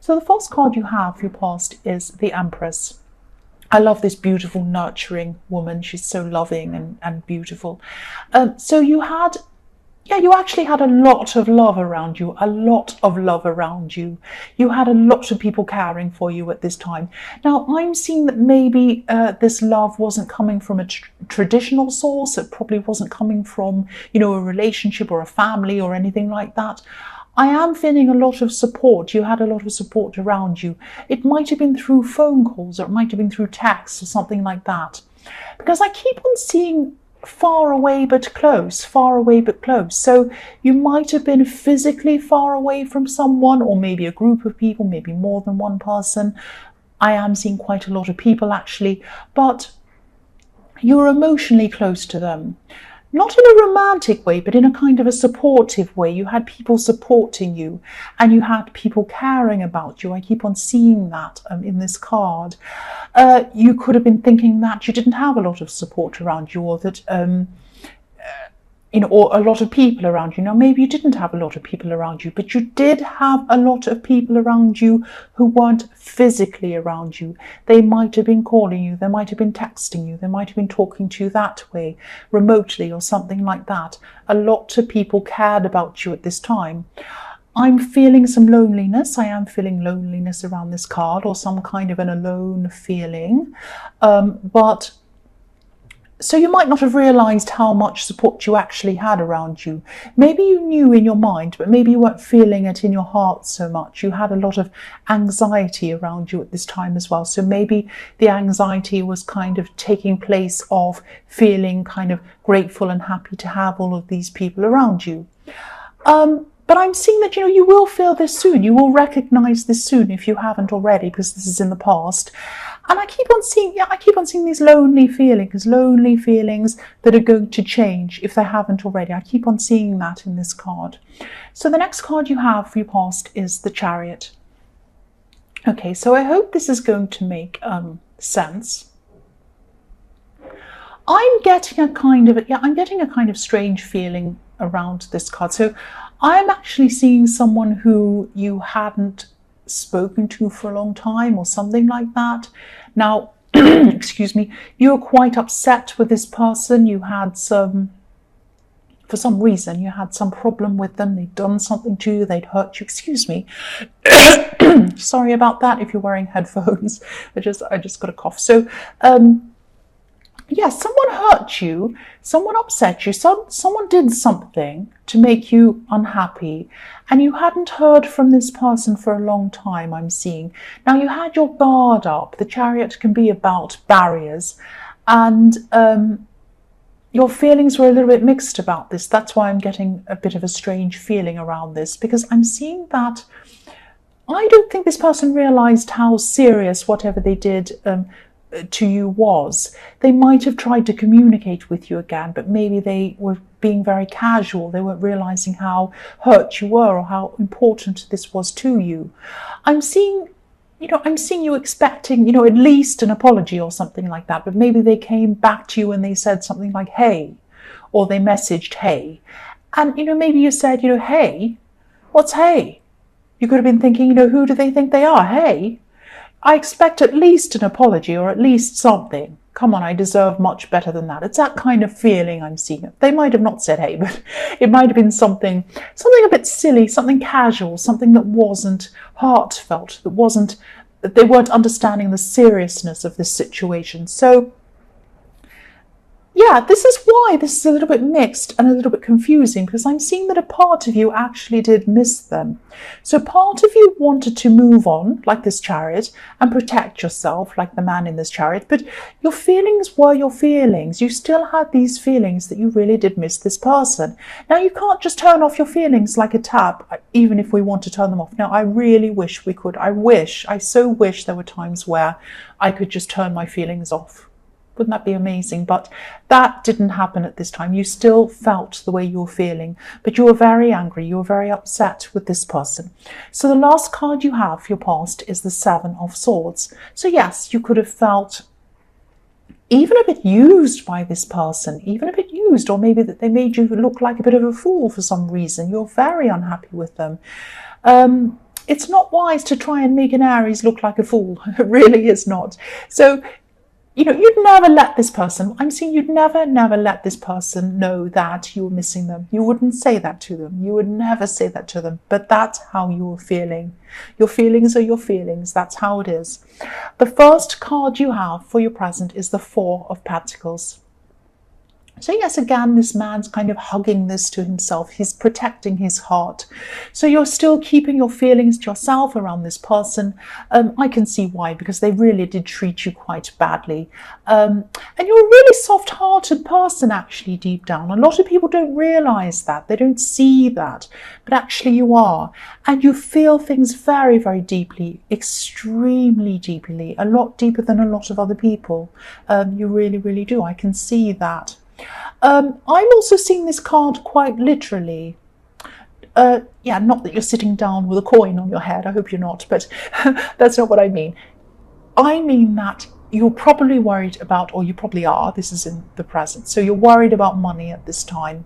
So the first card you have for your past is the Empress. I love this beautiful, nurturing woman. She's so loving and beautiful. So you had, yeah, you actually had a lot of love around you, a lot of love around you. You had a lot of people caring for you at this time. Now, I'm seeing that maybe this love wasn't coming from a traditional source. It probably wasn't coming from, you know, a relationship or a family or anything like that. I am feeling a lot of support. You had a lot of support around you. It might have been through phone calls, or it might have been through texts or something like that. Because I keep on seeing far away but close, far away but close. So you might have been physically far away from someone, or maybe a group of people, maybe more than one person. I am seeing quite a lot of people actually, but you're emotionally close to them. Not in a romantic way, but in a kind of a supportive way. You had people supporting you, and you had people caring about you. I keep on seeing that in this card. You could have been thinking that you didn't have a lot of support around you, or that you know, or a lot of people around you. Now, maybe you didn't have a lot of people around you, but you did have a lot of people around you who weren't physically around you. They might have been calling you, they might have been texting you, they might have been talking to you that way, remotely or something like that. A lot of people cared about you at this time. I'm feeling some loneliness. I am feeling loneliness around this card, or some kind of an alone feeling. But so you might not have realised how much support you actually had around you. Maybe you knew in your mind, but maybe you weren't feeling it in your heart so much. You had a lot of anxiety around you at this time as well. So maybe the anxiety was kind of taking place of feeling kind of grateful and happy to have all of these people around you. But I'm seeing that, you know, you will feel this soon. You will recognise this soon if you haven't already, because this is in the past. And I keep on seeing these lonely feelings that are going to change if they haven't already. I keep on seeing that in this card. So the next card you have for your past is the Chariot. Okay, so I hope this is going to make sense. I'm getting a kind of strange feeling around this card. So I'm actually seeing someone who you hadn't spoken to for a long time, or something like that. Now, excuse me, you're quite upset with this person. You had for some reason, you had some problem with them. They'd done something to you. They'd hurt you. Excuse me. Sorry about that if you're wearing headphones. I just got a cough. So, yes, someone hurt you, someone upset you, someone did something to make you unhappy, and you hadn't heard from this person for a long time, I'm seeing. Now, you had your guard up. The Chariot can be about barriers, and your feelings were a little bit mixed about this. That's why I'm getting a bit of a strange feeling around this, because I'm seeing that I don't think this person realised how serious whatever they did to you was. They might have tried to communicate with you again, but maybe they were being very casual. They weren't realizing how hurt you were or how important this was to you. I'm seeing you expecting, at least an apology or something like that, but maybe they came back to you and they said something like, hey, or they messaged, hey. And, maybe you said, hey, what's hey? You could have been thinking, who do they think they are? Hey, I expect at least an apology or at least something. Come on, I deserve much better than that. It's that kind of feeling I'm seeing. They might have not said hey, but it might have been something a bit silly, something casual, something that wasn't heartfelt, that they weren't understanding the seriousness of this situation. So, yeah, this is why this is a little bit mixed and a little bit confusing, because I'm seeing that a part of you actually did miss them. So part of you wanted to move on, like this Chariot, and protect yourself, like the man in this Chariot, but your feelings were your feelings. You still had these feelings that you really did miss this person. Now, you can't just turn off your feelings like a tap, even if we want to turn them off. Now, I really wish we could. I so wish there were times where I could just turn my feelings off. Wouldn't that be amazing? But that didn't happen at this time. You still felt the way you were feeling, but you were very angry. You were very upset with this person. So the last card you have for your past is the Seven of Swords. So yes, you could have felt even a bit used by this person, or maybe that they made you look like a bit of a fool for some reason. You're very unhappy with them. it's not wise to try and make an Aries look like a fool. It really is not. So, you'd never let this person, I'm saying you'd never let this person know that you were missing them. You wouldn't say that to them. You would never say that to them. But that's how you were feeling. Your feelings are your feelings. That's how it is. The first card you have for your present is the Four of Pentacles. So yes, again, this man's kind of hugging this to himself. He's protecting his heart. So you're still keeping your feelings to yourself around this person. I can see why, because they really did treat you quite badly. And you're a really soft-hearted person, actually, deep down. A lot of people don't realize that. They don't see that. But actually you are. And you feel things very, very deeply, extremely deeply, a lot deeper than a lot of other people. You really, really do. I can see that. I'm also seeing this card quite literally. Yeah, not that you're sitting down with a coin on your head. I hope you're not, but that's not what I mean. I mean that you're probably worried about, or you probably are, this is in the present, so you're worried about money at this time.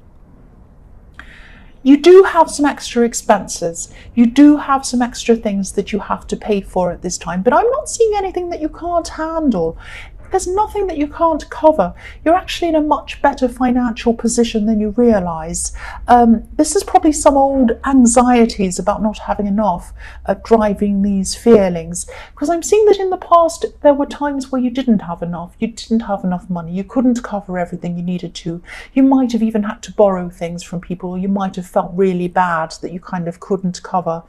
You do have some extra expenses. You do have some extra things that you have to pay for at this time, but I'm not seeing anything that you can't handle. There's nothing that you can't cover. You're actually in a much better financial position than you realise. This is probably some old anxieties about not having enough driving these feelings. Because I'm seeing that in the past there were times where you didn't have enough. You didn't have enough money. You couldn't cover everything you needed to. You might have even had to borrow things from people, or you might have felt really bad that you kind of couldn't cover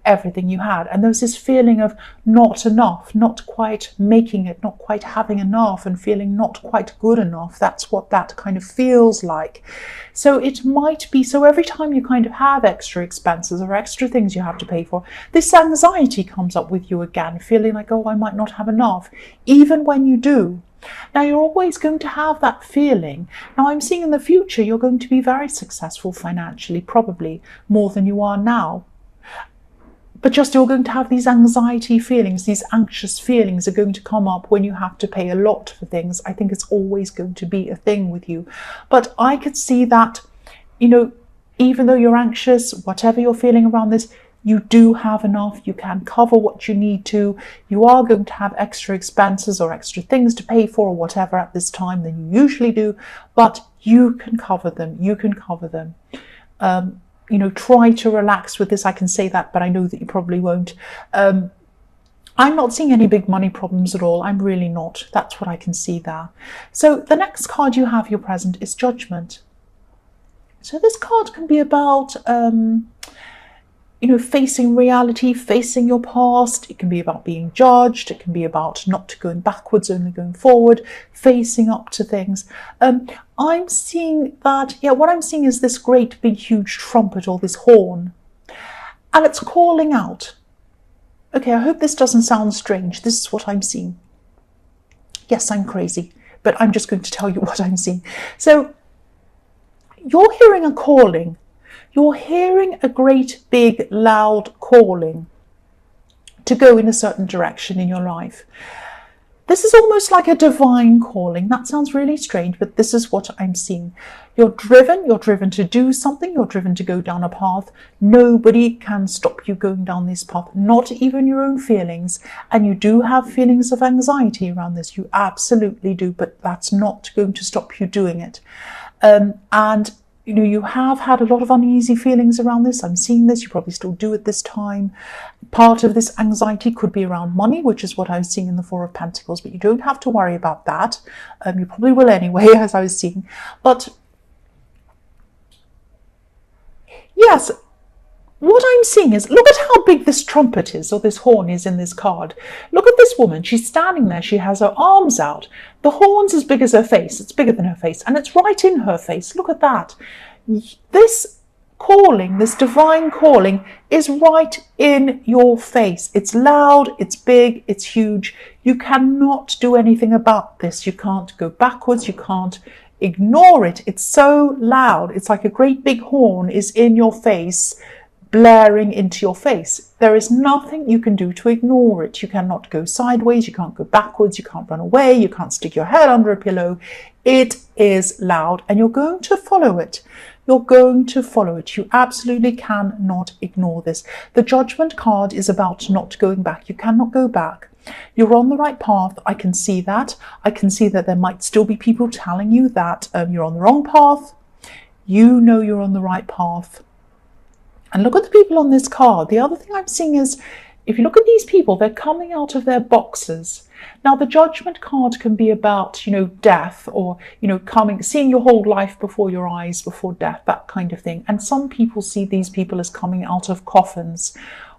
everything you had. And there was this feeling of not enough, not quite making it, not quite having enough, and feeling not quite good enough. That's what that kind of feels like. So it might be, so every time you kind of have extra expenses or extra things you have to pay for, this anxiety comes up with you again, feeling like, oh, I might not have enough, even when you do. Now, you're always going to have that feeling. Now, I'm seeing in the future you're going to be very successful financially, probably more than you are now. But just you're going to have these anxiety feelings, these anxious feelings are going to come up when you have to pay a lot for things. I think it's always going to be a thing with you. But I could see that, even though you're anxious, whatever you're feeling around this, you do have enough. You can cover what you need to. You are going to have extra expenses or extra things to pay for or whatever at this time than you usually do, but you can cover them. You can cover them. Try to relax with this. I can say that, but I know that you probably won't. I'm not seeing any big money problems at all. I'm really not. That's what I can see there. So the next card you have, your present, is Judgment. So this card can be about, facing reality, facing your past. It can be about being judged. It can be about not going backwards, only going forward, facing up to things. I'm seeing that, what I'm seeing is this great big huge trumpet, or this horn, and it's calling out. Okay, I hope this doesn't sound strange. This is what I'm seeing. Yes, I'm crazy, but I'm just going to tell you what I'm seeing. So you're hearing a calling. You're hearing a great big loud calling to go in a certain direction in your life. This is almost like a divine calling. That sounds really strange, but this is what I'm seeing. You're driven to do something, you're driven to go down a path. Nobody can stop you going down this path, not even your own feelings. And you do have feelings of anxiety around this. You absolutely do, but that's not going to stop you doing it. You have had a lot of uneasy feelings around this. I'm seeing this. You probably still do at this time. Part of this anxiety could be around money, which is what I was seeing in the Four of Pentacles, but you don't have to worry about that. You probably will anyway, as I was seeing. But yes, what I'm seeing is, look at how big this trumpet is, or this horn is in this card. Look at this woman. She's standing there. She has her arms out. The horn's as big as her face. It's bigger than her face, and it's right in her face. Look at that. This calling, this divine calling, is right in your face. It's loud, it's big, it's huge. You cannot do anything about this. You can't go backwards. You can't ignore it. It's so loud. It's like a great big horn is in your face, blaring into your face. There is nothing you can do to ignore it. You cannot go sideways, you can't go backwards, you can't run away, you can't stick your head under a pillow. It is loud, and you're going to follow it. You're going to follow it. You absolutely cannot ignore this. The Judgment card is about not going back. You cannot go back. You're on the right path. I can see that. I can see that there might still be people telling you that you're on the wrong path. You know you're on the right path. And look at the people on this card. The other thing I'm seeing is, if you look at these people, they're coming out of their boxes. Now, the Judgment card can be about, death, or, seeing your whole life before your eyes, before death, that kind of thing. And some people see these people as coming out of coffins.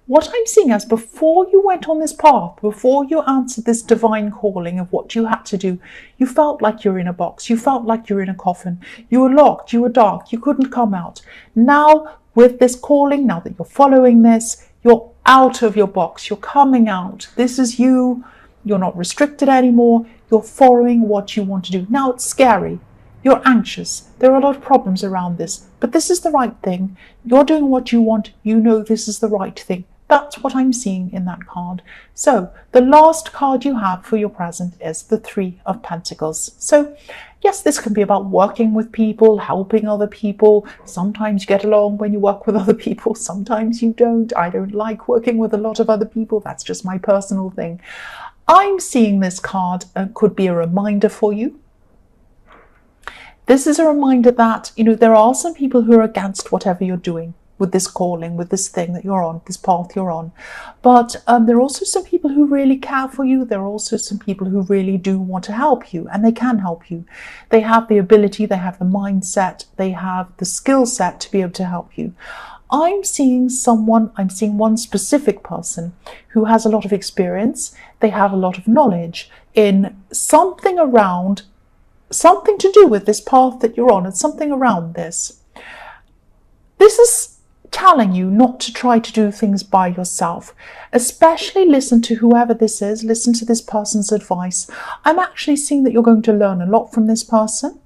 What I'm seeing is, before you went on this path, before you answered this divine calling of what you had to do, you felt like you're in a box. You felt like you're in a coffin. You were locked. You were dark. You couldn't come out. Now, with this calling, now that you're following this, you're out of your box. You're coming out. This is you. You're not restricted anymore. You're following what you want to do. Now, it's scary. You're anxious. There are a lot of problems around this, but this is the right thing. You're doing what you want. You know this is the right thing. That's what I'm seeing in that card. So the last card you have for your present is the Three of Pentacles. So yes, this can be about working with people, helping other people. Sometimes you get along when you work with other people. Sometimes you don't. I don't like working with a lot of other people. That's just my personal thing. I'm seeing this card could be a reminder for you. This is a reminder that, there are some people who are against whatever you're doing with this calling, with this thing that you're on, this path you're on. But there are also some people who really care for you. There are also some people who really do want to help you, and they can help you. They have the ability, they have the mindset, they have the skill set to be able to help you. I'm seeing one specific person who has a lot of experience. They have a lot of knowledge in something to do with this path that you're on, and something around this. This is telling you not to try to do things by yourself. Especially listen to whoever this is, listen to this person's advice. I'm actually seeing that you're going to learn a lot from this person.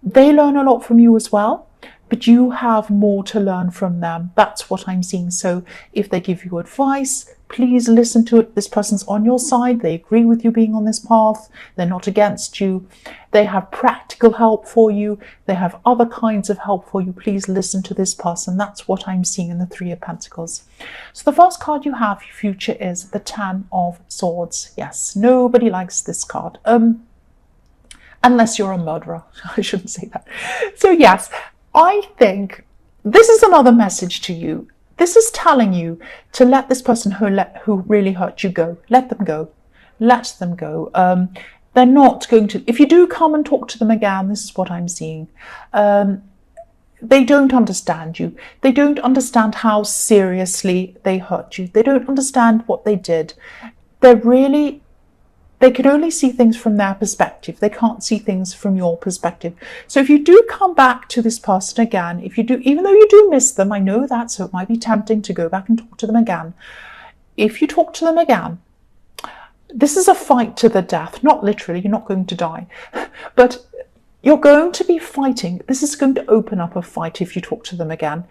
They learn a lot from you as well, but you have more to learn from them. That's what I'm seeing. So if they give you advice, please listen to it. This person's on your side. They agree with you being on this path. They're not against you. They have practical help for you. They have other kinds of help for you. Please listen to this person. That's what I'm seeing in the Three of Pentacles. So the first card you have, your future, is the Ten of Swords. Yes, nobody likes this card. Unless you're a murderer. I shouldn't say that. So yes, I think this is another message to you. This is telling you to let this person who really hurt you go. Let them go. Let them go. They're not going to, if you do come and talk to them again, this is what I'm seeing. They don't understand you. They don't understand how seriously they hurt you. They don't understand what they did. They can only see things from their perspective. They can't see things from your perspective. So if you do come back to this person again, even though you do miss them, I know that, so it might be tempting to go back and talk to them again. If you talk to them again, this is a fight to the death. Not literally, you're not going to die, but you're going to be fighting. This is going to open up a fight if you talk to them again.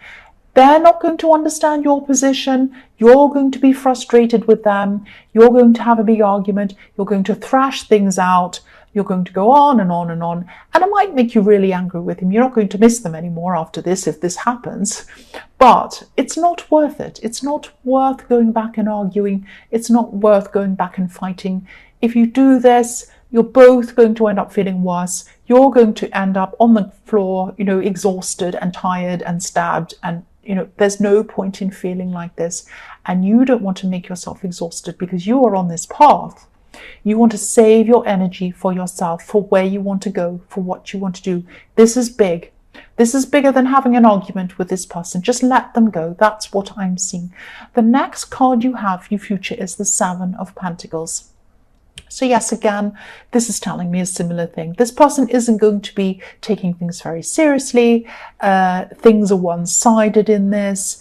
They're not going to understand your position. You're going to be frustrated with them. You're going to have a big argument. You're going to thrash things out. You're going to go on and on and on. And it might make you really angry with him. You're not going to miss them anymore after this if this happens. But it's not worth it. It's not worth going back and arguing. It's not worth going back and fighting. If you do this, you're both going to end up feeling worse. You're going to end up on the floor, exhausted and tired and stabbed, and there's no point in feeling like this. And you don't want to make yourself exhausted because you are on this path. You want to save your energy for yourself, for where you want to go, for what you want to do. This is big. This is bigger than having an argument with this person. Just let them go. That's what I'm seeing. The next card you have, your future, is the Seven of Pentacles. So yes, again, this is telling me a similar thing. This person isn't going to be taking things very seriously. Things are one-sided in this.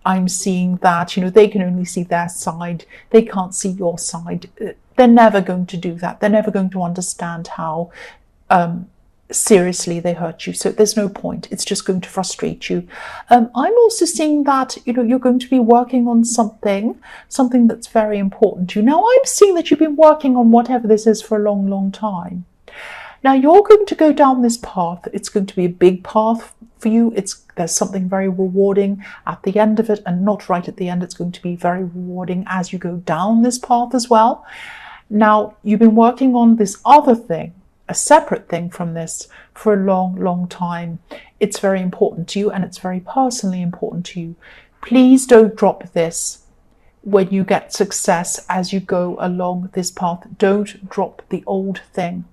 I'm seeing that, they can only see their side. They can't see your side. They're never going to do that. They're never going to understand how seriously they hurt you. So there's no point. It's just going to frustrate you. I'm also seeing that, you're going to be working on something that's very important to you. Now, I'm seeing that you've been working on whatever this is for a long, long time. Now you're going to go down this path. It's going to be a big path for you. There's something very rewarding at the end of it, and not right at the end. It's going to be very rewarding as you go down this path as well. Now, you've been working on this other thing, a separate thing from this, for a long, long time. It's very important to you, and it's very personally important to you. Please don't drop this when you get success as you go along this path. Don't drop the old thing.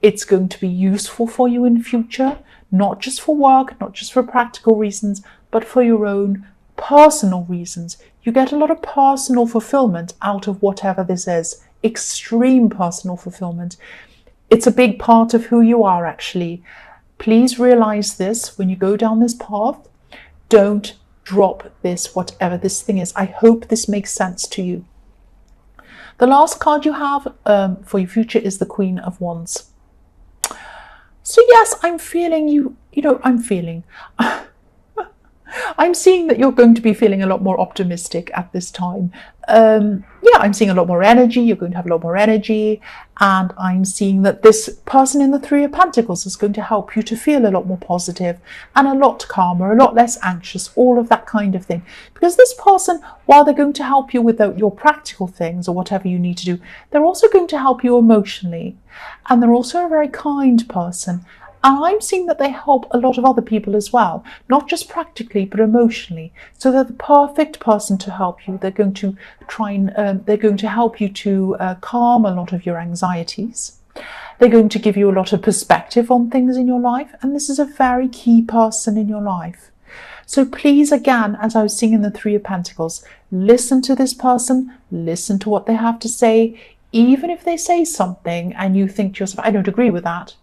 It's going to be useful for you in future, not just for work, not just for practical reasons, but for your own personal reasons. You get a lot of personal fulfillment out of whatever this is. Extreme personal fulfillment. It's a big part of who you are, actually. Please realize this when you go down this path. Don't drop this, whatever this thing is. I hope this makes sense to you. The last card you have for your future is the Queen of Wands. So yes, I'm feeling I'm seeing that you're going to be feeling a lot more optimistic at this time. I'm seeing a lot more energy. You're going to have a lot more energy. And I'm seeing that this person in the Three of Pentacles is going to help you to feel a lot more positive and a lot calmer, a lot less anxious, all of that kind of thing. Because this person, while they're going to help you with your practical things or whatever you need to do, they're also going to help you emotionally. And they're also a very kind person. And I'm seeing that they help a lot of other people as well, not just practically, but emotionally. So they're the perfect person to help you. They're going to they're going to help you to calm a lot of your anxieties. They're going to give you a lot of perspective on things in your life. And this is a very key person in your life. So please, again, as I was seeing in the Three of Pentacles, listen to this person, listen to what they have to say, even if they say something and you think to yourself, I don't agree with that.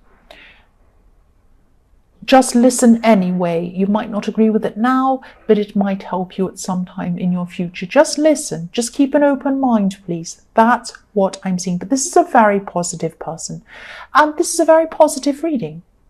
Just listen anyway. You might not agree with it now, but it might help you at some time in your future. Just listen. Just keep an open mind, please. That's what I'm seeing. But this is a very positive person. And this is a very positive reading.